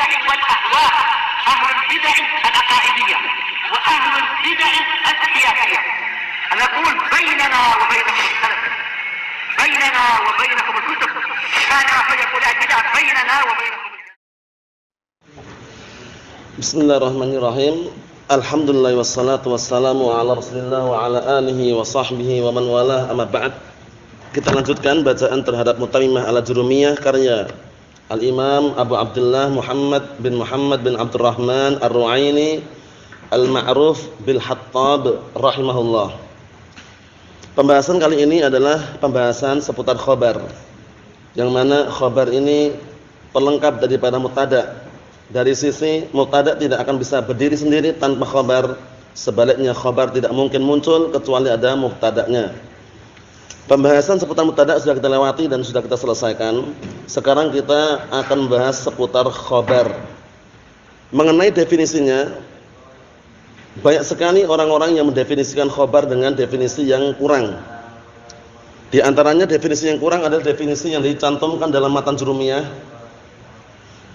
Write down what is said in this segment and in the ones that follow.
البدع والأهواء، أهل البدع العقائدية وأهل البدع السياسية. نقول بيننا وبينكم السلف، بيننا وبينكم الكتب، كان فيقول البدع بيننا وبينكم. Bismillahirrahmanirrahim. Alhamdulillah wassalatu wassalamu ala Rasulillah wa ala alihi wa sahbihi wa man walah, amma ba'd. Kita lanjutkan bacaan terhadap Mutammimah al-Ajurumiyah karya Al-Imam Abu Abdullah Muhammad bin Abdurrahman Ar-Ru'aini Al-Ma'ruf bil Hattab rahimahullah. Pembahasan kali ini adalah pembahasan seputar khabar, yang mana khabar ini pelengkap daripada mubtada. Dari sisi mubtada tidak akan bisa berdiri sendiri tanpa khabar, sebaliknya khabar tidak mungkin muncul kecuali ada mubtada'nya. Pembahasan seputar mubtada sudah kita lewati dan sudah kita selesaikan. Sekarang kita akan membahas seputar khabar. Mengenai definisinya, banyak sekali orang-orang yang mendefinisikan khabar dengan definisi yang kurang. Di antaranya definisi yang kurang adalah definisi yang dicantumkan dalam matan Jurumiyah.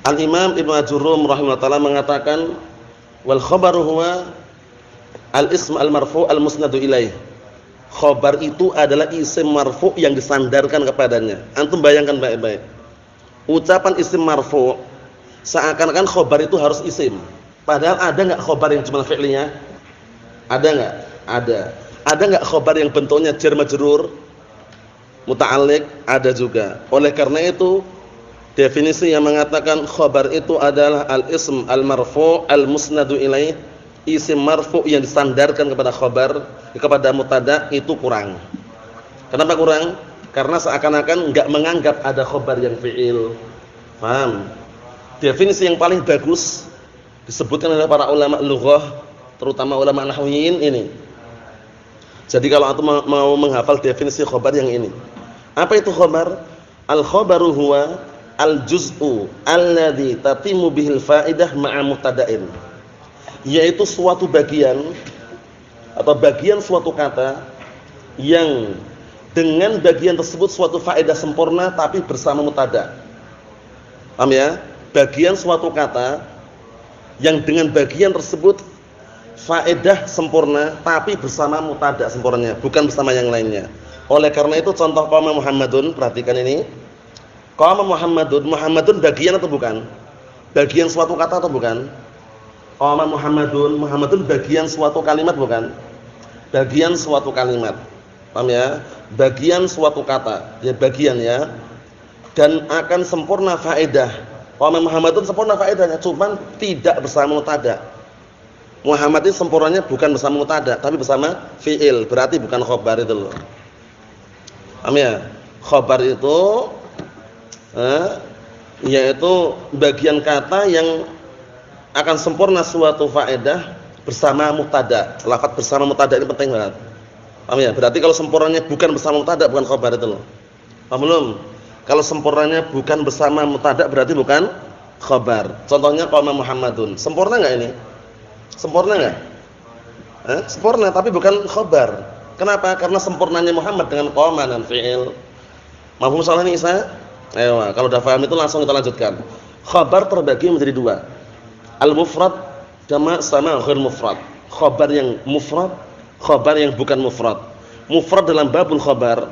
Al-Imam Ibnu Ajurum rahimahullah ta'ala mengatakan, wal khabaru huwa al-ism al-marfu' al-musnadu ilaih. Khabar itu adalah isim marfu' yang disandarkan kepadanya. Antum bayangkan baik-baik. Ucapan isim marfu' seakan-akan khabar itu harus isim. Padahal ada enggak khabar yang cuma fi'linya? Ada enggak? Ada. Ada enggak khabar yang bentuknya jar majrur, muta'alliq? Ada juga. Oleh karena itu, definisi yang mengatakan khabar itu adalah al-ism al-marfu' al-musnadu ilaih, isim marfu' yang disandarkan kepada khabar, kepada mubtada, itu kurang. Kenapa kurang? Karena seakan-akan enggak menganggap ada khabar yang fi'il. Paham? Definisi yang paling bagus disebutkan oleh para ulama lughah, terutama ulama nahwiyin ini. Jadi kalau antum mau menghafal definisi khabar yang ini. Apa itu khabar? Al-khabaru huwa al-juz'u alladhi tatimu bihil fa'idah ma'a mubtada'in. Yaitu suatu bagian atau bagian suatu kata yang dengan bagian tersebut suatu faedah sempurna tapi bersama mubtada'. Paham ya? Bagian suatu kata yang dengan bagian tersebut faedah sempurna tapi bersama mubtada' sempurnanya, bukan bersama yang lainnya. Oleh karena itu contoh qama Muhammadun, perhatikan ini. Qama Muhammadun bagian atau bukan? Bagian suatu kata atau bukan? Qama Muhammadun bagian suatu kalimat bukan? Bagian suatu kalimat. Paham ya? Bagian suatu kata, ya bagian ya. Dan akan sempurna faedah. Qama Muhammadun sempurna faedahnya, cuman tidak bersama mubtada'. Muhammad ini sempurnanya bukan bersama mubtada', tapi bersama fi'il. Berarti bukan khabar itu loh. Paham ya? Khabar itu yaitu bagian kata yang akan sempurna suatu faedah bersama mubtada'. Lafaz bersama mubtada' ini penting banget. Paham ya? Berarti kalau sempurnanya bukan bersama mubtada' bukan khabar itu loh. Paham belum? Kalau sempurnanya bukan bersama mubtada' berarti bukan khabar. Contohnya qama Muhammadun. Sempurna enggak ini? Sempurna enggak? Sempurna tapi bukan khabar. Kenapa? Karena sempurnanya Muhammad dengan qama dan fi'il. Mafhum salah ini Isa? Ayo, kalau udah paham itu langsung kita lanjutkan. Khabar terbagi menjadi dua. Al-mufrad sama ghair mufrad. Khabar yang mufrad, khabar yang bukan mufrad. Mufrad dalam babul khabar,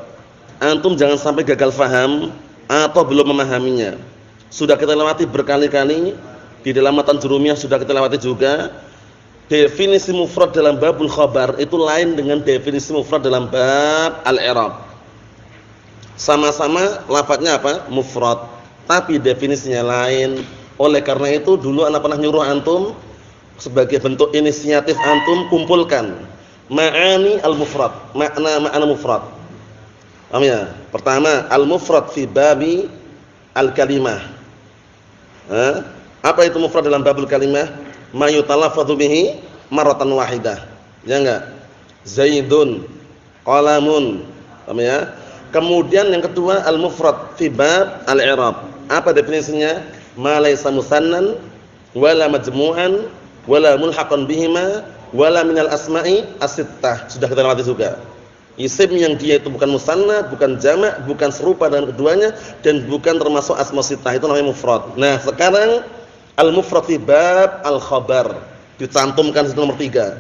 antum jangan sampai gagal faham atau belum memahaminya. Sudah kita lewati berkali-kali di dalam matan Jurumiyah, sudah kita lewati juga. Definisi mufrad dalam babul khabar itu lain dengan definisi mufrad dalam bab al-i'rab. Sama-sama lafadznya apa? Mufrad, tapi definisinya lain. Oleh karena itu dulu anak pernah nyuruh antum sebagai bentuk inisiatif antum kumpulkan ma'ani al-mufrad, makna mufrad. Paham ya? Pertama, al-mufrad fi babi al-kalimah. Apa itu mufrad dalam babul kalimah? Ma yutalaffadhu bihi marratan wahidah. Ya enggak? Zaidun, qalamun. Paham ya? Kemudian yang kedua, al-mufrad fi bab al-i'rab. Apa definisinya? Ma laysa musannan wala majmu'an wala mulhaqan bihima wala minal asma'i as-sittah. Sudah kita lewati juga. Isim yang dia itu bukan musanna, bukan jamak, bukan serupa dengan keduanya, dan bukan termasuk asma sittah, itu namanya mufrad. Nah, sekarang Al-mufrad fi bab al-khabar. Dicantumkan di nomor 3.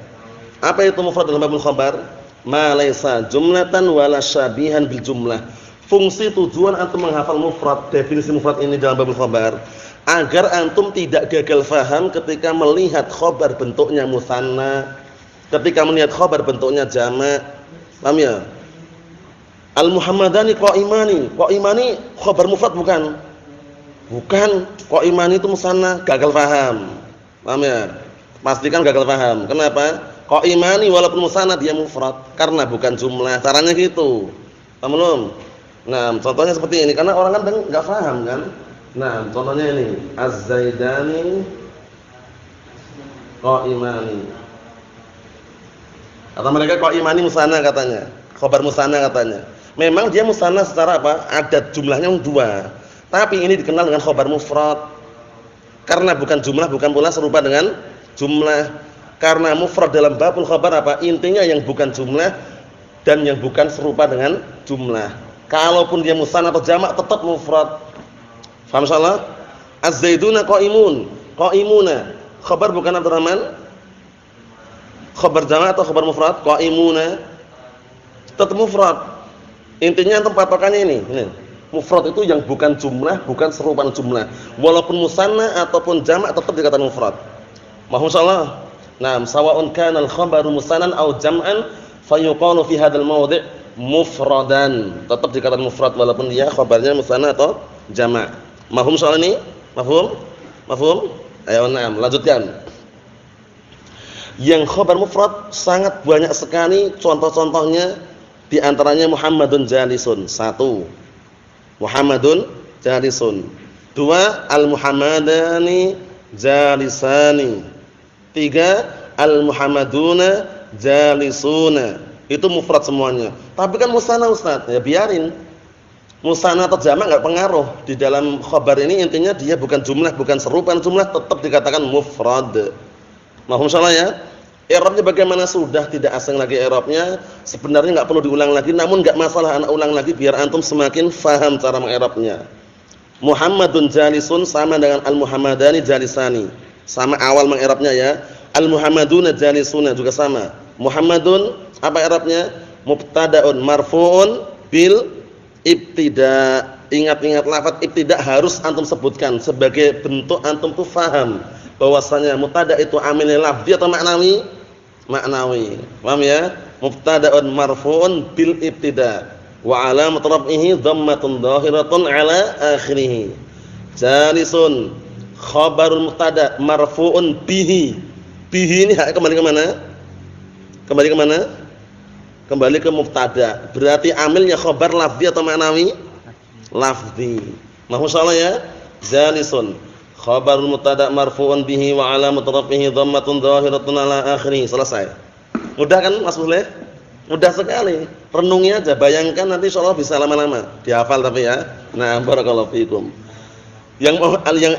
Apa itu mufrad dalam babul khabar? Ma laisa jumlatan wala syabihan bil jumlah. Fungsi tujuan antum menghafal mufrad, definisi mufrad ini dalam babul khabar, agar antum tidak gagal faham ketika melihat khabar bentuknya musanna, ketika melihat khabar bentuknya jamak. Paham ya? Al-Muhammadani qa'imani. Qa'imani khabar mufrad bukan? Bukan. Qa'imani itu musanna, gagal faham. Paham ya? Pastikan gagal paham. Kenapa? Qa'imani walaupun musanad dia mufrad karena bukan jumlah. Caranya gitu. Paham belum? Nah, contohnya seperti ini karena orang kan enggak paham kan. Nah, contohnya ini, Az-Zaidani qa'imani. Kata mereka qa'imani musanad katanya. Khabar musanad katanya. Memang dia musanad secara apa? Adat jumlahnya 2. Tapi ini dikenal dengan khabar mufrad. Karena bukan jumlah, bukan pula serupa dengan jumlah. Karena mufrad dalam babul khabar apa? Intinya yang bukan jumlah dan yang bukan serupa dengan jumlah. Kalaupun dia musanna atau jamak tetap mufrad. Faham insyaallah? Az-Zaiduna qa'imun. Qa'imuna. Khabar bukan Abdurrahman? Khabar jamak atau khabar mufrad? Qa'imuna. Tetap mufrad. Intinya antum patokannya ini. Mufrad itu yang bukan jumlah, bukan serupa jumlah. Walaupun musanna ataupun jamak tetap dikatakan mufrad. Mahum insyaallah. Naam, sawa'un kana al-khabaru musannan aw jam'an fayuqalu fi hadzal mawdi' mufradan. Tetap dikatakan mufrad walaupun dia khabarnya musanna atau jamak. Mahum soal ini? Mafhum? Mafhum? Ayo naam, lanjutkan. Yang khabar mufrad sangat banyak sekali contoh-contohnya, di antaranya Muhammadun jalisun. 1. Muhammadun jalisun. 2. Al-Muhammadani jalisani. 3. Al-Muhammaduna jalisuna. Itu mufrad semuanya. Tapi kan musanna Ustaz, ya biarin. Musanna atau jamak enggak pengaruh. Di dalam khabar ini intinya dia bukan jumlah, bukan serupa jumlah, tetap dikatakan mufrad. Mahum insyaallah ya. I'rabnya bagaimana? Sudah tidak asing lagi i'rabnya. Sebenarnya enggak perlu diulang lagi, namun enggak masalah anak ulang lagi biar antum semakin faham cara mengi'rabnya. Muhammadun jalisun sama dengan al-Muhammadani jalisani. Sama awal mengi'rabnya ya. Al-Muhammaduna jalisuna juga sama. Muhammadun apa i'rabnya? Mubtada'un marfu'un bil ibtida'. Ingat-ingat lafaz ibtida' harus antum sebutkan sebagai bentuk antum tuh faham bahwasanya mubtada' itu amilnya lafzi atau maknawi? Maknawi. Paham ya? Mubtada'un marfu'un bil ibtida' wa 'alamat raf'ihi dhammatun dhahiratun 'ala akhirih. Jalisun khabarul mubtada' marfu'un bihi. Bihi ini kembali ke mana? Kembali ke mana? Kembali ke mubtada'. Berarti amilnya khabar lafzi atau maknawi? Lafzi. Mahum insyaallah ya. Jalisun khabarul mubtada' marfu'un bihi wa 'alamat raf'ihi dhammatun dhahiratun 'ala akhirih. Selesai. Mudah kan Mas Mulih? Mudah sekali. Renungi aja, bayangkan nanti insyaallah bisa lama-lama. Dihafal tapi ya. Nah, barakallahu fikum. Yang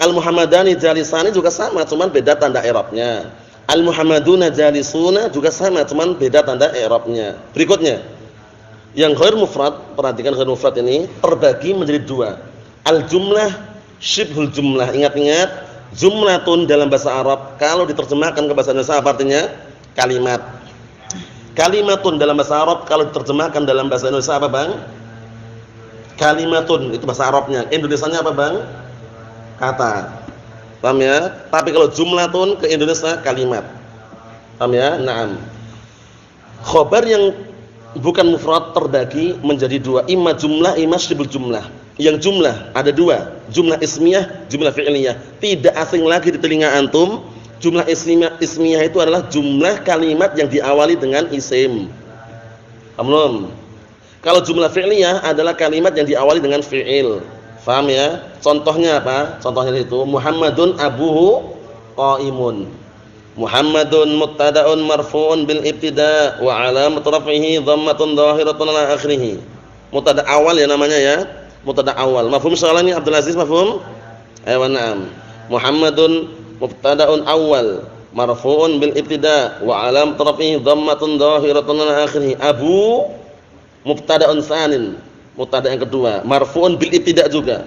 al-Muhammadani jalisani juga sama, cuman beda tanda i'rabnya. Al-Muhammaduna jalisuna juga sama, cuman beda tanda i'rabnya. Berikutnya, yang ghair mufrad, perhatikan ghair mufrad ini terbagi menjadi 2. Al-jumlah syibhul jumlah. Ingat-ingat, jumlatun dalam bahasa Arab kalau diterjemahkan ke bahasa Indonesia apa artinya? Kalimat. Kalimatun dalam bahasa Arab kalau diterjemahkan dalam bahasa Indonesia apa, Bang? Kalimatun itu bahasa Arabnya. Indonesianya apa, Bang? Kata. Paham ya? Tapi kalau jumlatun ke Indonesia kalimat. Paham ya? Naam. Khabar yang bukan mufrad terbagi menjadi 2, imma jumlah, imma syibhul jumlah. Yang jumlah ada 2, jumlah ismiyah, jumlah fi'liyah. Tidak asing lagi di telinga antum, jumlah ismiyah itu adalah jumlah kalimat yang diawali dengan isim. Paham? Kalau jumlah fi'liyah adalah kalimat yang diawali dengan fi'il. Paham ya? Contohnya apa? Contohnya itu Muhammadun abuhu qaimun. Muhammadun mubtada'un marfu'un bil ibtida' wa 'alamat raf'ihi dhammatun dhahiratun 'ala akhirih. Mubtada' awal ya namanya ya. Mubtada' awal. Mafhum soalan ini Abdul Aziz, mafhum? Ayo na'am. Muhammadun mubtada'un awal marfu'un bil ibtida' wa 'alamat raf'ihi dhammatun dhahiratun 'ala akhirih. Abu mubtada'un tsanin. Mubtada' yang kedua, marfu'un bil ibtida' juga.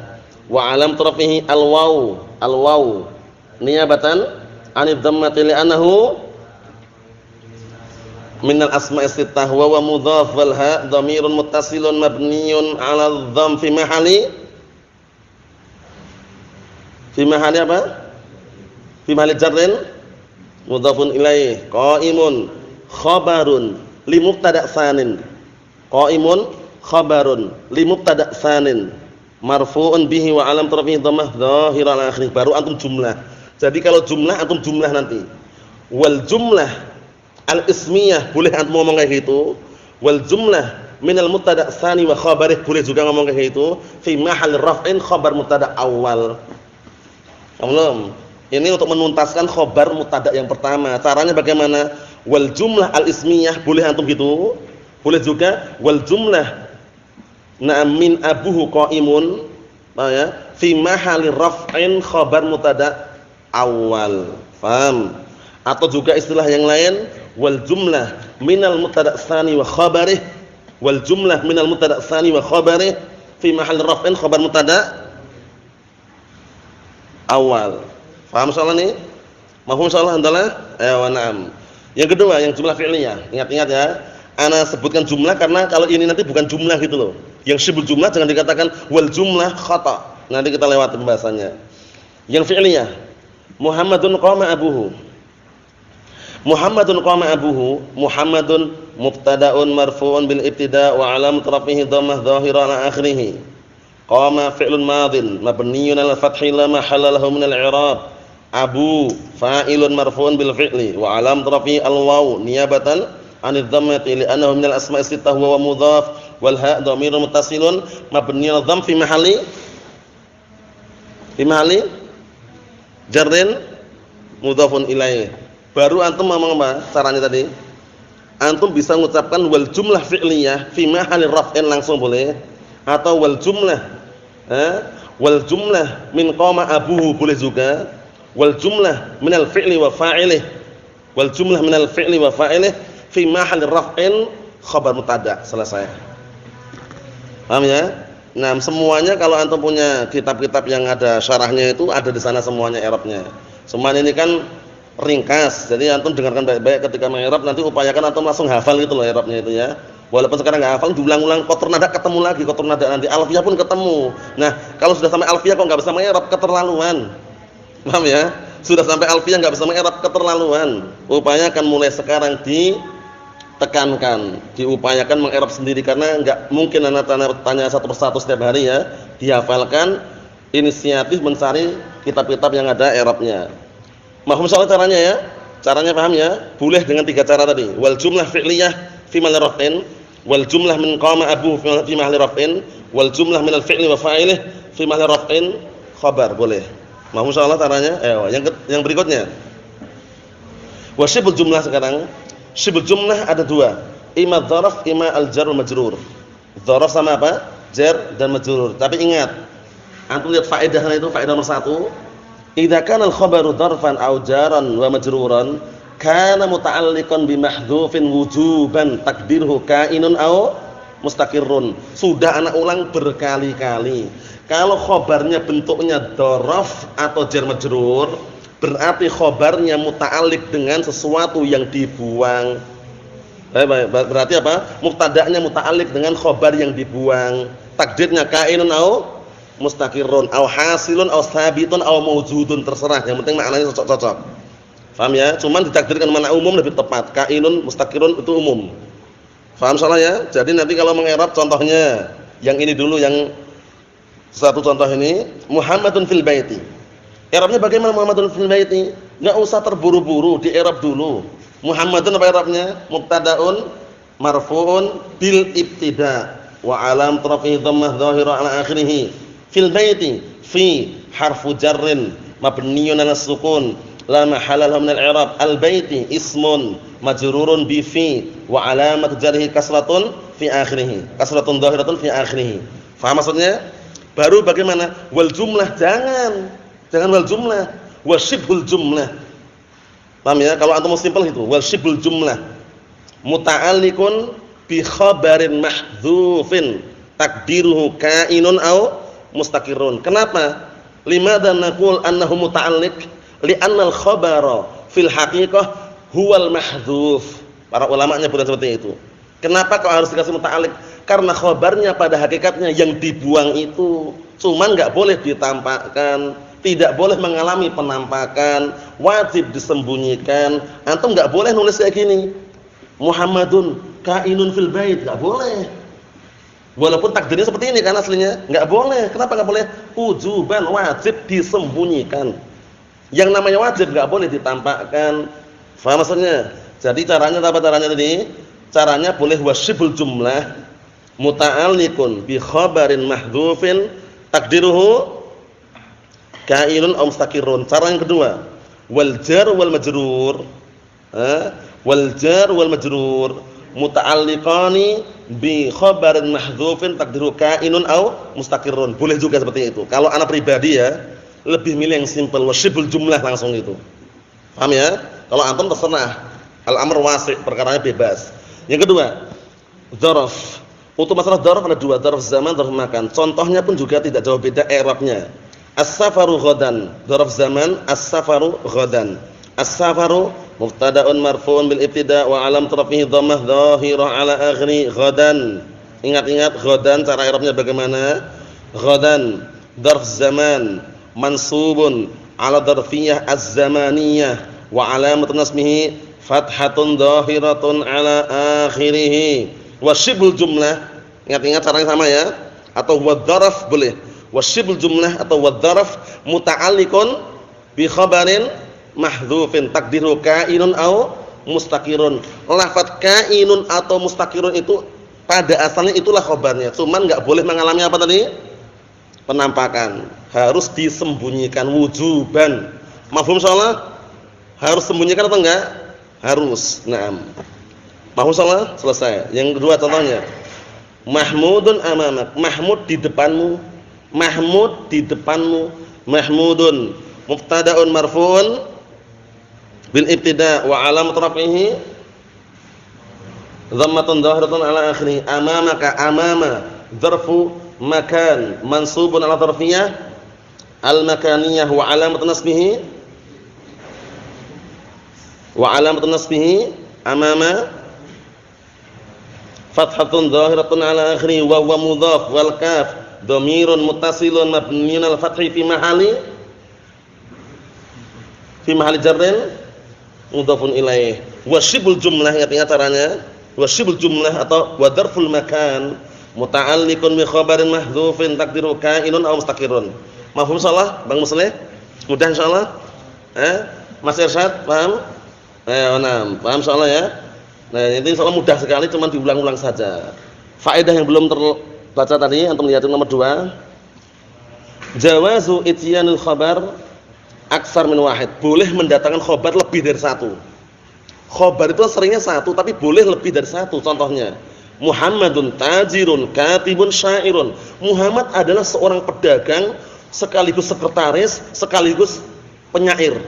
Wa 'alamat raf'ihi al-waw. Al-waw. niyabatan 'anid dhammati li'annahu minal asma'i sittah wa huwa mudhaf wal ha dhamirun muttasilun mabniyun 'ala dhamm fi mahalli apa? Fi mahalli jarrin mudhafun ilaih. Qa'imun khabarun li mubtada' tsanin. Qa'imun khabarun li mubtada' tsanin marfu'un bihi wa alam rafi'i dhammah dhahira ala akhirih. Baru antum jumlah. Jadi kalau jumlah antum jumlah nanti. Wal jumlah al-ismiyah boleh antum ngomong kayak gitu. Wal jumlah minal mubtada' tsani wa khabarih boleh juga ngomong kayak gitu. Fi mahall raf'in khabar mubtada' awal. Belum. Ini untuk menuntaskan khabar mubtada' yang pertama. Caranya bagaimana? Wal jumlah al-ismiyah boleh antum gitu. Boleh juga wal jumlah min abuhu qa'imun ya fi mahalli raf'in khabar mubtada' awal. Paham? Atau juga istilah yang lain wal jumlah minal mubtada' tsani wa khabarih wal jumlah minal mubtada' tsani wa khabarih fi mahalli raf'in khabar mubtada' awal. Paham soal ini? Mahfum insyaallah adalah na'am. Yang kedua yang jumlah fi'liyah. Ingat-ingat ya. Ana sebutkan jumlah karena kalau ini nanti bukan jumlah gitu loh. Yang syibul jumlah jangan dikatakan wal jumlah khata. Nanti kita lewati pembahasannya. Yang fi'liyah. Muhammadun qama abuhu. Muhammadun qama abuhu. Muhammadun mubtada'un marfu'un bil ibtida' wa 'alamat rafihi dhammah dhahira 'ala akhirih. Qama fi'lun madin mabniyyun 'ala fathi la mahalla lahu min al-i'rab. Abu fa'ilun marfu'un bil fi'li wa 'alamat rafihi al-waw niyabatan 'anil dhammati li'annahu min al-asma'i sittah wa mudhaf wal ha' dhamirun muttasilun mabniyyun 'ala dhamm fi mahalli jarrin mudhafun ilaih. Baru antum ngomong apa caranya tadi? Antum bisa mengucapkan wal jumlah fi'liyah fi mahalli raf'in langsung boleh atau wal jumlah min qama abuhu boleh juga. Wal jumlah minal fi'li wa fa'ilih. Wal jumlah minal fi'li wa fa'ilih fi mahall raf'in khabar mubtada'. Selesai. Paham ya? Nah, semuanya kalau antum punya kitab-kitab yang ada syarahnya itu ada di sana semuanya i'rabnya. Semuanya ini kan ringkas. Jadi antum dengarkan baik-baik ketika mengi'rab nanti upayakan antum langsung hafal gitu loh i'rabnya itu ya. Walaupun sekarang enggak hafal diulang-ulang kotor nada ketemu lagi kotor nada nanti alfiyah pun ketemu. Nah, kalau sudah sampai alfiyah kok enggak bisa mengi'rab keterlaluan. Paham ya? Sudah sampai alfiyah enggak bisa mengi'rab keterlaluan. Upayakan mulai sekarang ditekankan, diupayakan mengi'rab sendiri karena enggak mungkin anak tanya satu persatu setiap hari ya. Dihafalkan, inisiatif mencari kitab-kitab yang ada i'rabnya. Mahfum soal caranya ya? Caranya paham ya? Boleh dengan 3 cara tadi. Wal jumlah fi'liyah fi mahalli raf'in, wal jumlah min qama abuhu fi mahalli raf'in, wal jumlah minal fi'li wa fa'ilih fi mahalli raf'in khabar. Boleh. Mahfum insyaallah caranya. Yang berikutnya. Wa syibul jumlah sekarang. Syibul jumlah ada 2. Ima dzaraf, ima al-jar wal majrur. Dzaraf sama apa? Jar dan majrur. Tapi ingat, antum lihat faedahnya itu faedah nomor 1. Idza kana al-khabaru dzarfan aw jaran wa majruran kana muta'alliqan bi mahdhufin wujuban takdirhu kainun aw mustaqirrun. Sudah anak ulang berkali-kali. Kalau khobarnya bentuknya dzaraf atau jar majrur, berarti khobarnya muta'alliq dengan sesuatu yang dibuang. Berarti apa? Mubtada'nya muta'alliq dengan khobar yang dibuang. Takdirnya kainun aw mustaqirrun aw hasilun aw sabitun aw mawjudun, terserah. Yang penting maknanya cocok-cocok. Paham ya? Cuman ditakdirkan mana umum lebih tepat. Kainun mustaqirrun itu umum. Paham salah ya? Jadi nanti kalau mengi'rab contohnya yang ini dulu, yang satu contoh ini Muhammadun fil baiti. I'rabnya bagaimana Muhammadun fil baiti? Enggak usah terburu-buru, di i'rab dulu. Muhammadun apa i'rabnya? Mubtada'un marfu'un bil ibtida' wa alam rafihi dhammah dhahira ala akhirih. Fil baiti fi harfu jarrin mabniyyun 'ala sukun la mahalla lahu min al-i'rab. Al-baiti ismun majrurun bi fi wa alamat jarhi kasratun fi akhirih. Kasratun dhahiratun fi akhirih. Faham maksudnya? Baru bagaimana? Wal jumlah jangan wal jumlah, wasyibhul jumlah. Paham ya? Kalau antum simpel itu, wasyibhul jumlah muta'alliqun bi khabarin mahdhufin takdiruhu kainun aw mustaqirrun. Kenapa? Limadza naqul annahu muta'alliq? Li'annal khabara fil haqiqah huwal mahdhuf. Para ulama nyebutkan seperti itu. Kenapa kok harus dikasih muta'alliq? Karena khabarnya pada hakikatnya yang dibuang itu, cuman enggak boleh ditampakkan, tidak boleh mengalami penampakan, wajib disembunyikan. Antum enggak boleh nulis kayak gini. Muhammadun kainun fil bait, enggak boleh. Walaupun takdirnya seperti ini kan aslinya, enggak boleh. Kenapa enggak boleh? Wujuban, wajib disembunyikan. Yang namanya wajib enggak boleh ditampakkan. Faham maksudnya? Jadi caranya apa caranya tadi? Caranya boleh wasyibul jumlah muta'alliqun bi khabarin mahdhufin takdiruhu kainun aw mustaqirrun. Cara yang kedua, wal jar wal majrur. Wal jar wal majrur muta'alliqani bi khabarin mahdhufin takdiruhu kainun aw mustaqirrun. Boleh juga seperti itu. Kalau anak pribadi ya, lebih milih yang simpel, wasyibul jumlah langsung itu. Paham ya? Kalau antum terserah. Al-amr wasi', perkaranya bebas. Yang kedua, dzaraf. Untuk masalah dzaraf ada dua, dzaraf zaman, dzaraf makan. Contohnya pun juga tidak jauh beda i'rabnya. As-safaru ghadan. Dzaraf zaman, as-safaru ghadan. As-safaru mubtada'un marfu'un bil ibtida' wa 'alam rafihi dhammah dhahirah 'ala akhiri ghadan. Ingat-ingat ghadan cara i'rabnya bagaimana? Ghadan dzaraf zaman mansubun 'ala dzarfiyyah az-zamaniyah wa 'alamatun nasbihi fathatun dhahiratun 'ala akhirih. Wasyibul jumlah, ingat-ingat caranya sama ya, atau wadzaraf boleh. Wasyibul jumlah atau wadzaraf muta'alliqun bi khabarin mahdhufin takdiru kainun aw mustaqirun. Lafaz kainun atau mustaqirun itu pada asalnya itulah khabarnya, cuman enggak boleh mengalami apa tadi? Penampakan. Harus disembunyikan wujuban. Mafhum insyaallah? Harus sembunyikan atau enggak? Harus. Naam. Paham salah? Selesai. Yang kedua contohnya. Mahmudun amamak. Mahmud di depanmu. Mahmud di depanmu. Mahmudun mubtada'un marfu'un bil ibtida' wa 'alamat raf'ihi dhammatun dhahiratun 'ala akhirih. Amamaka amama dzarfu makan mansubun 'ala dzarfiyah al-makaniyah wa 'alamat nasbihi wa 'alamatun nasbihi amama fathatun dhahiratun 'ala akhiri wa huwa mudhaf wal kaf dhamirun muttasilun mabniun al fathi fi mahalli jarrin mudhafun ilaih. Wasyibul jumlah, ingat-ingat caranya. Wasyibul jumlah atau wadharful makan muta'alliqun bi khabarin mahdhufin takdiru kainun aw mustaqirrun. Mafhum insyaallah Bang Musleh? Mudah insyaallah? Mas Irsyad paham? Paham insyaallah ya? Nah, ini insyaallah mudah sekali, cuma diulang-ulang saja. Faedah yang belum terbaca tadi antum lihat nomor 2. Jawazu ityanul khabar aksar min wahid. Boleh mendatangkan khabar lebih dari satu. Khabar itu seringnya satu, tapi boleh lebih dari satu. Contohnya, Muhammadun tajirun katibun syairun. Muhammad adalah seorang pedagang sekaligus sekretaris sekaligus penyair.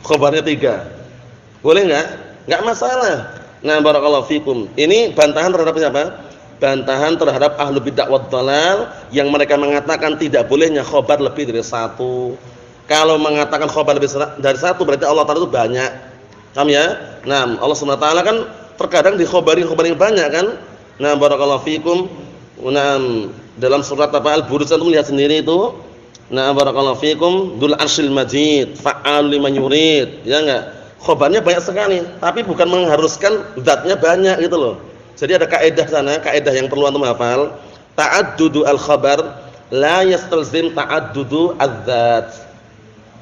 Khabarnya 3. Boleh enggak? Enggak masalah. Nah, barakallahu fikum. Ini bantahan terhadap siapa? Bantahan terhadap ahlu bid'ah wad dhalal yang mereka mengatakan tidak bolehnya khabar lebih dari satu. Kalau mengatakan khabar lebih dari satu berarti Allah Ta'ala itu banyak. Paham ya? Nah, Allah Subhanahu wa taala kan terkadang dikhobari banyak kan? Nah, barakallahu fikum. Nah, dalam surat Al-Buruj antum lihat sendiri itu. Nah, barakallahu fikum, dzul arsyil majid, fa'al liman yurid. Ya enggak? Khobarnya banyak sekali, tapi bukan mengharuskan zatnya banyak gitu loh. Jadi ada kaidah sana, kaidah yang perlu antum hafal. Ta'addudu al-khabar la yastalzim ta'addudu az-zat.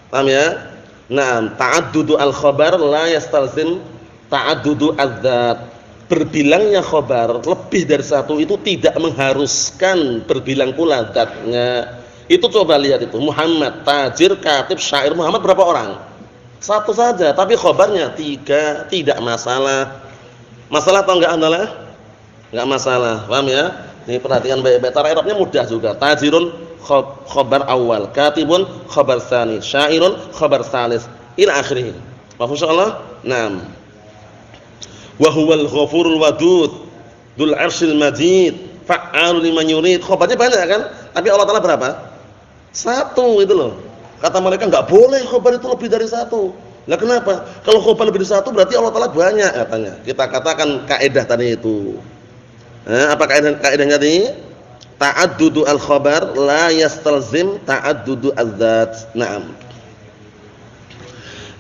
Paham ya? Nah, ta'addudu al-khabar la yastalzim ta'addudu az-zat. Berbilangnya khabar lebih dari satu itu tidak mengharuskan berbilang pula zatnya. Itu coba lihat itu, Muhammad tajir, katib, syair. Muhammad berapa orang? Satu saja, tapi khabarnya 3, tidak masalah. Masalah atau enggak andalah? Enggak masalah, paham ya? Ini perhatikan baik-baik. Cara i'rabnya mudah juga. Tajirun khabar awal, katibun khabar tsani, syairun khabar tsalis, ila akhirih. Paham insyaallah? Naam. Wa huwal ghafurul wadud, dzul arsyil majid, fa'alun liman yurid. Khabarnya banyak kan? Tapi Allah Taala berapa? 1 gitu loh. Kata mereka enggak boleh khabar itu lebih dari satu. Lah kenapa? Kalau khabar lebih dari satu berarti Allah Taala banyak katanya. Kita katakan kaidah tadi itu. Apa kaidahnya tadi? Ta'addudu al-khabar la yastalzim ta'addudu az-zat. Naam.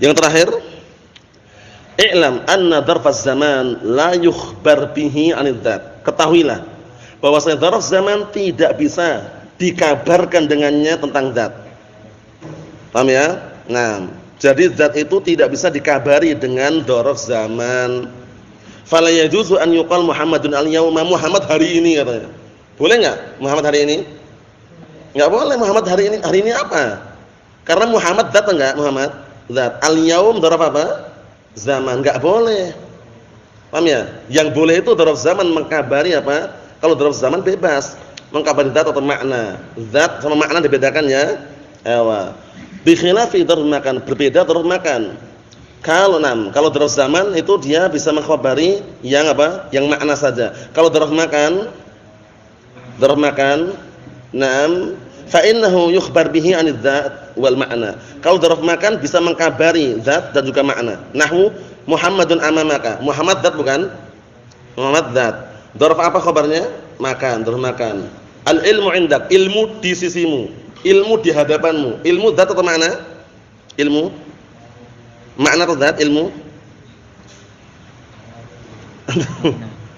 Yang terakhir, i'lam anna dzarfaz zaman la yukhbar bihi 'anil dzat. Ketahuilah bahwasanya dzarf zaman tidak bisa dikabarkan dengannya tentang zat. Paham ya? Nah, jadi zat itu tidak bisa dikabari dengan dzarf zaman. Fala yajuzu an yuqal Muhammadun al-yauma, Muhammad hari ini katanya. Boleh enggak Muhammad hari ini? Enggak boleh Muhammad hari ini. Hari ini apa? Karena Muhammad zat enggak? Muhammad zat. Al-yaum dzarf apa? Zaman. Enggak boleh. Paham ya? Yang boleh itu dzarf zaman mengkabari apa? Kalau dzarf zaman bebas mengkabari zat atau makna. Zat sama makna dibedakan ya. Ewa. Bi khilafi dzarf makan, berbeda dzarf makan. Kalau dzarf zaman itu dia bisa mengkhabari yang apa? Yang makna saja. Kalau dzarf makan, fa innahu yukhbar bihi 'anil dzat wal ma'na. Kalau dzarf makan bisa mengkabari zat dan juga makna. Nahwu Muhammadun amamaka. Muhammad zat bukan? Muhammad zat. Dzarf apa khabarnya? Makan, dzarf makan. Al ilmu 'indak, ilmu di sisimu, ilmu di hadapanmu. Ilmu zat atau makna? Ilmu. Makna atau zat? Ilmu.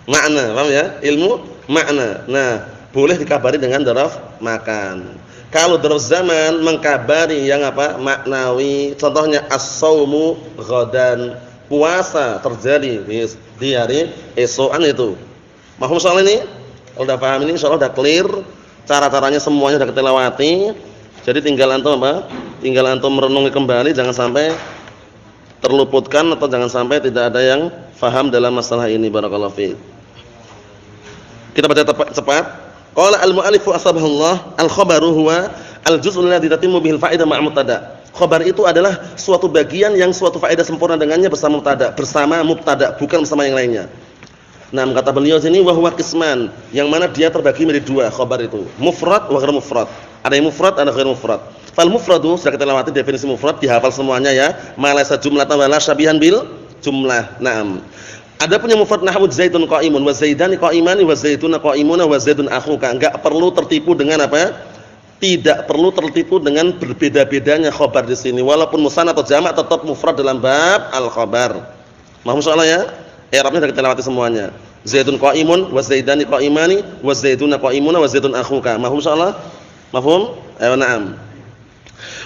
Makna, paham ya? Ilmu, makna. Nah, boleh dikabari dengan dzaraf makan. Kalau dzaraf zaman mengkabari yang apa? Maknawi. Contohnya as-shaumu ghadan. Puasa terjadi di hari esokan itu. Mahum soal ini? Kalau sudah paham ini insyaallah sudah clear. Cara-caranya semuanya sudah kita lewati. Jadi tinggal antum apa? Tinggal antum merenungi kembali, jangan sampai terluputkan atau jangan sampai tidak ada yang faham dalam masalah ini. Barakallahu fiik. Kita baca cepat. Qala al-mu'allifu asbahullah al-khabaru huwa al-juz'u alladhi tatimmu bihil fa'idah ma'a mubtada. Khabar itu adalah suatu bagian yang suatu faedah sempurna dengannya bersama mubtada, bukan bersama yang lainnya. Nah, kata beliau sini wa huwa qisman, yang mana dia terbagi menjadi dua khabar itu, mufrad wa ghairu mufrad. Ada yang mufrad, ada ghairu mufrad. Fal mufradu sudah kita lewati definisi mufrad, dihafal semuanya ya. Ma laysa jumlatan wa la syabihan bil jumlah. Naam. Adapun yang mufrad nahwu zaidun qa'imun wa zaidani qa'imani wa zaiduna qa'imuna wa zaidun akhuka. Enggak perlu tertipu dengan apa? Tidak perlu tertipu dengan berbeda-bedanya khabar di sini. Walaupun musanna atau jamak tetap mufrad dalam bab al-khabar. Mahum soalnya ya? I'rabnya sudah kita lewati semuanya. Zaidun qa'imun wa zaidani qa'imani wa zaiduna qa'imuna wa zaidun akhuka. Mahum soalnya? Mafhum? Ayo na'am.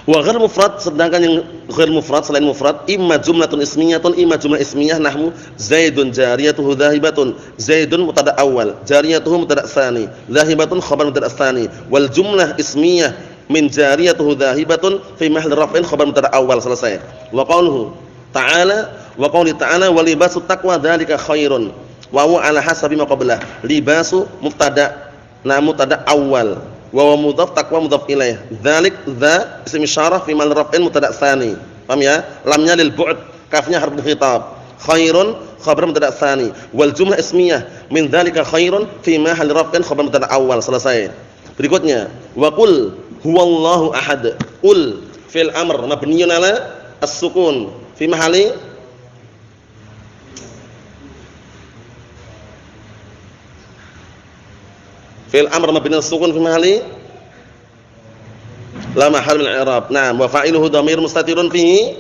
Wa ghair mufrad, sedangkan yang ghair mufrad selain mufrad imma jumlatun ismiyatun, imma jumlah ismiyah nahmu zaidun jariyatuhu dhahibatun. Zaidun mubtada awal, jariyatuhu mubtada tsani, dhahibatun khabar mubtada tsani, wal jumlah ismiyah min jariyatuhu dhahibatun fi mahalli raf'in khabar mubtada awal. Selesai. Wa qawluhu ta'ala, wa qawli ta'ala wa libasu taqwa dzalika khairun wa huwa ala hasabi ma qablah. Libasu mubtada, mubtada awal, wa mudhaf taqwa mudhaf ilaih. Dzalik dza ism isyarah fi mal raf'in mubtada tsani. Paham ya? Lamnya lil bu'd, kafnya harf khitab. Khairun khabar mubtada tsani, wal jumlah ismiyah min dzalika khairun fi mahall raf'in khabar mubtada awal. Selesai. Berikutnya, wa qul huwallahu ahad. Qul fil amr mabniyun ala as-sukun fi mahalli fil amr mabni as-sukun fi mahalli la mahall min al-i'rab. Naam, wa fa'iluhu dhamir mustatirun fihi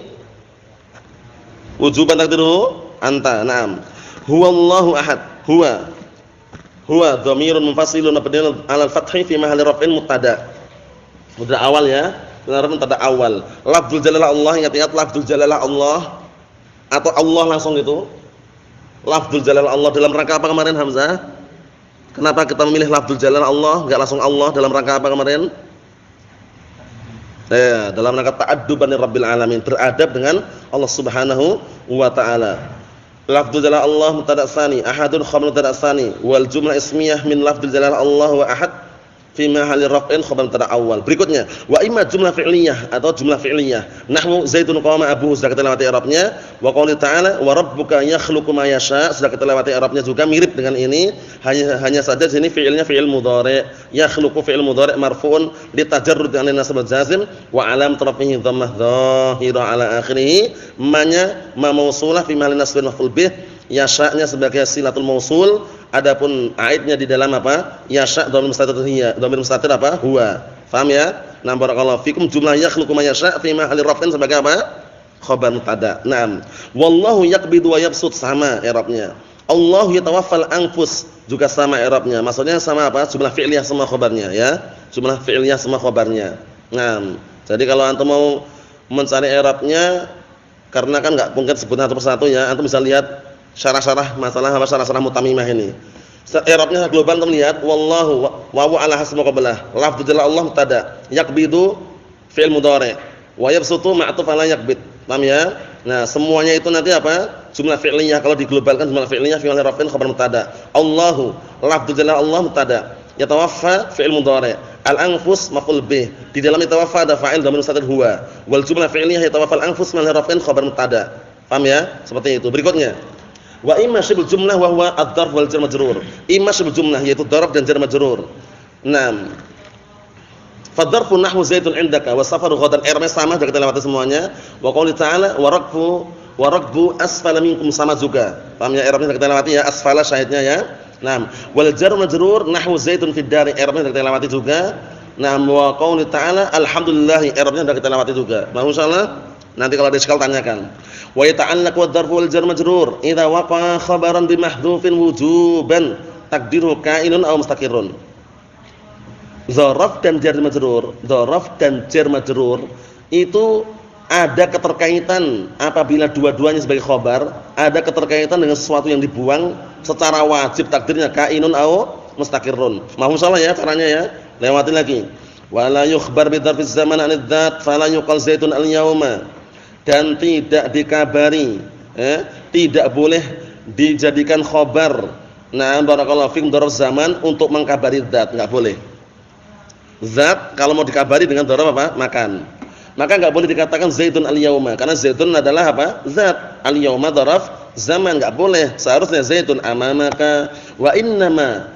wujuban taqdiruhu anta. Naam. Huwallahu ahad. Huwa dhamirun munfasilun mabni ala al-fathi fi mahalli raf'in mubtada. Mubtada awal ya. Benar mubtada awal. Lafzul jalalah Allah, ingat-ingat lafzul jalalah Allah atau Allah langsung itu. Lafzul jalalah Allah dalam rangka apa kemarin Hamzah? Kenapa kita memilih lafzul jalalah Allah, enggak langsung Allah, dalam rangka apa kemarin? Ya, dalam rangka ta'adduban rabbil alamin, beradab dengan Allah Subhanahu wa taala. Lafzul jalalah Allah mubtada tsani, ahadun khabar mubtada tsani, wal jumlah ismiyah min lafzul jalalah Allah wa ahad fi mahalli raf'in khabar mubtada awal. Berikutnya, wa imma jumlah fi'liyah atau jumlah fi'liyah. Nahwu Zaidun qama abuhu, sudah kita lewati i'rabnya. Wa qouli ta'ala wa rabbuka yakhluqu ma yasha, sudah kita lewati i'rabnya juga mirip dengan ini. Hanya saja sini fi'ilnya fi'il mudhari'. Yakhluqu fi'il mudhari' marfu'un li tajarrud an nasab jazim wa alam rafihi dhammah dhahira ala akhirih. Manya ma mausulah fi mahalli nasbin maf'ul bih. Yasha-nya sebagai silatul mausul. Adapun aidnya di dalam apa? Yasha dhamir mustatir hiya, dhamir mustatir apa? Huwa. Paham ya? Nah, barakallahu fikum, jumlah yakhluqu ma yasha fi mahalli raf'in sebagai apa? Khabar mubtada. Naam. Wallahu yaqbidu wa yabsut, sama i'rabnya. Allahu yatawaffal anfus juga sama i'rabnya. Maksudnya sama apa? Jumlah fi'liyah semua khabarnya ya. Jumlah fi'liyah semua khabarnya. Naam. Jadi kalau antum mau mencari i'rabnya, karena kan enggak mungkin sebut satu persatu ya, antum bisa lihat syarah-syarah masalah apa syarah-syarah mutamimah ini. I'rabnya global antum lihat, wallahu wa ala hasbi qablah. Lafdzu jalala Allah mubtada, yaqbidu fi'il mudhari', wa yabsutu ma'tuf ala yaqbid. Paham ya? Nah, semuanya itu nanti apa? Jumlah fi'liyah. Kalau diglobalkan jumlah fi'liyah fi'il raf'in khabar mubtada. Allahu lafdzu jalala Allah mubtada, yatawaffa fi'il mudhari', al-anfus maf'ul bih. Di dalam yatawaffa ada fa'il dhamir mustatir huwa. Wal jumlah fi'liyah yatawaffal anfus fi'il raf'in khabar mubtada. Paham ya? Seperti itu. Berikutnya, wa imma syibul jumlah wa huwa ad-dharf wal jar majrur. Imma syibul jumlah yaitu dharf dan jar majrur. Naam. Fa dharfu nahwu zaidun indaka wa safaru ghadan, i'rabnya sama sudah kita lewati semuanya. Wa qouli ta'ala wa raqbu asfala minkum, sama juga. Paham ya? I'rabnya sudah kita lewati ya, asfala syahidnya ya. Naam. Wal jar majrur nahwu zaidun fid dari, i'rabnya sudah kita lewati juga. Naam. Wa qouli ta'ala alhamdulillah, i'rabnya sudah kita lewati juga. Masyaallah. Nanti kalau ada iskal tanyakan. Wa yata'allaqu ad-dharfu wal jar majrur idza waqa'a khabaran bi mahdhufin wujuban taqdiruhu ka'inun aw mustaqirrun. Dzaraf dan jar majrur, dzaraf dan jar majrur itu ada keterkaitan apabila dua-duanya sebagai khabar, ada keterkaitan dengan sesuatu yang dibuang secara wajib takdirnya ka'inun aw mustaqirrun. Mohon salah ya caranya ya. Lewati lagi. Wala yukhbar bi dzarfiz zaman anid-dzat fala yuqal zaitun al-yauma. Dan tidak dikabari, tidak boleh dijadikan khabar. Nah, barakallahu fikum, dzarf zaman untuk mengkabari zat, enggak boleh. Zat kalau mau dikabari dengan dzarf apa? Makan. Maka enggak boleh dikatakan zaitun al-yauma, karena zaitun adalah apa? Zat. Al-yauma dzarf zaman, enggak boleh. Seharusnya zaitun amamaka wa innama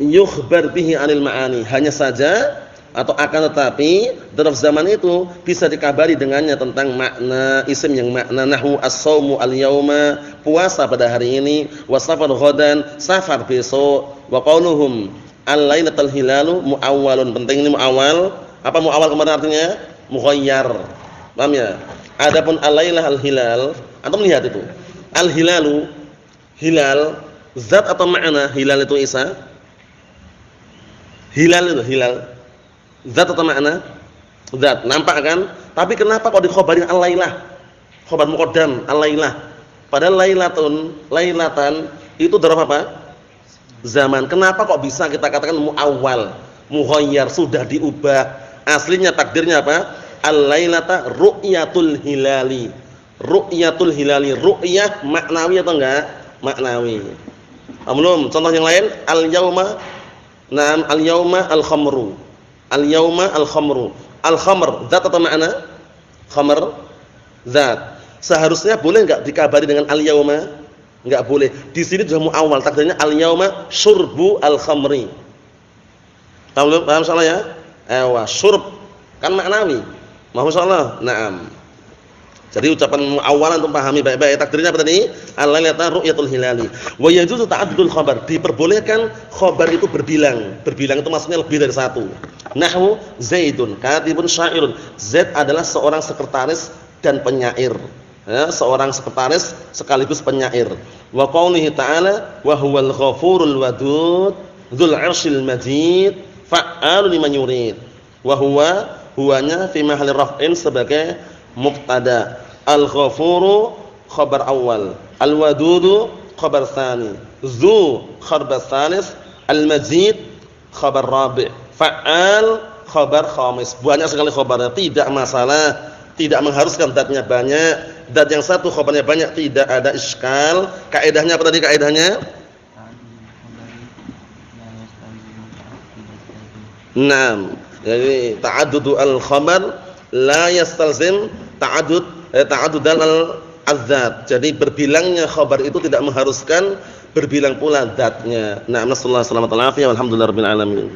yukhbar bihi 'anil ma'ani. Hanya saja atau akan tetapi dzarf zaman itu bisa dikabari dengannya tentang makna isim yang makna, nahwu as-shaumu al-yauma, puasa pada hari ini, wa safar ghadan, safar besok, wa qauluhum al-lailatul hilalu muawwalun. Penting ini muawwal. Apa muawwal kemarin artinya? Mughayyar. Paham ya? Adapun al-lailah al-hilal, antum lihat itu. Al-hilalu, hilal, zat atau makna hilal itu Isa? Hilal itu hilal. Zat atau makna? Zat, nampak kan? Tapi kenapa kok dikhabarin al-lailah? Khabar muqaddam al-lailah. Padahal lailatan itu dzarf apa? Zaman. Kenapa kok bisa kita katakan muawwal, mughayyar, sudah diubah? Aslinya takdirnya apa? Al-lailata ru'yatul hilali. Ru'yatul hilali, ru'yah maknawi atau enggak? Maknawi. Belum, contoh yang lain, al-yauma, na'am, al-yauma al-khamru. Al-yauma al-khamru. Al-khamr zat atau makna? Khamr zat. Seharusnya boleh enggak dikabari dengan al-yauma? Enggak boleh. Di sini sudah muawwal, takdirnya al-yauma syurbu al-khamri. Paham salah ya? Syurb kan maknawi. Mohon salah. Naam. Jadi ucapan muawwal antum pahami baik-baik. Takdirnya apa tadi? Al-lailata ru'yatul hilali. Wa yajuzu ta'addudul khabar. Diperbolehkan khabar itu berbilang. Berbilang itu maksudnya lebih dari satu. Nahwu Zaidun katibun syairun. Zaid adalah seorang sekretaris dan penyair. Ya, seorang sekretaris sekaligus penyair. Wa qaulihi ta'ala wa huwal ghafurul wadud dzul 'arsyil majid fa'alun liman yurid. Wa huwanya fi mahalli raf'in sebagai mubtada. Al-ghafuru khabar awal, al-wadudu khabar tsani, dzu khabar tsalis, al-majid khabar rabi', fa'al khabar khamis. Banyak sekali khabarnya, tidak masalah, tidak mengharuskan zatnya banyak. Zat yang satu khabarnya banyak, tidak ada iskal. Kaidahnya apa tadi kaidahnya? Naam. Jadi ta'addudu al-khabar la yastalzim ta'addud al-dzat. Jadi berbilangnya khabar itu tidak mengharuskan berbilang pula dzatnya. Na'am, nasallahu alaihi wasallam. Alhamdulillahirabbil alamin.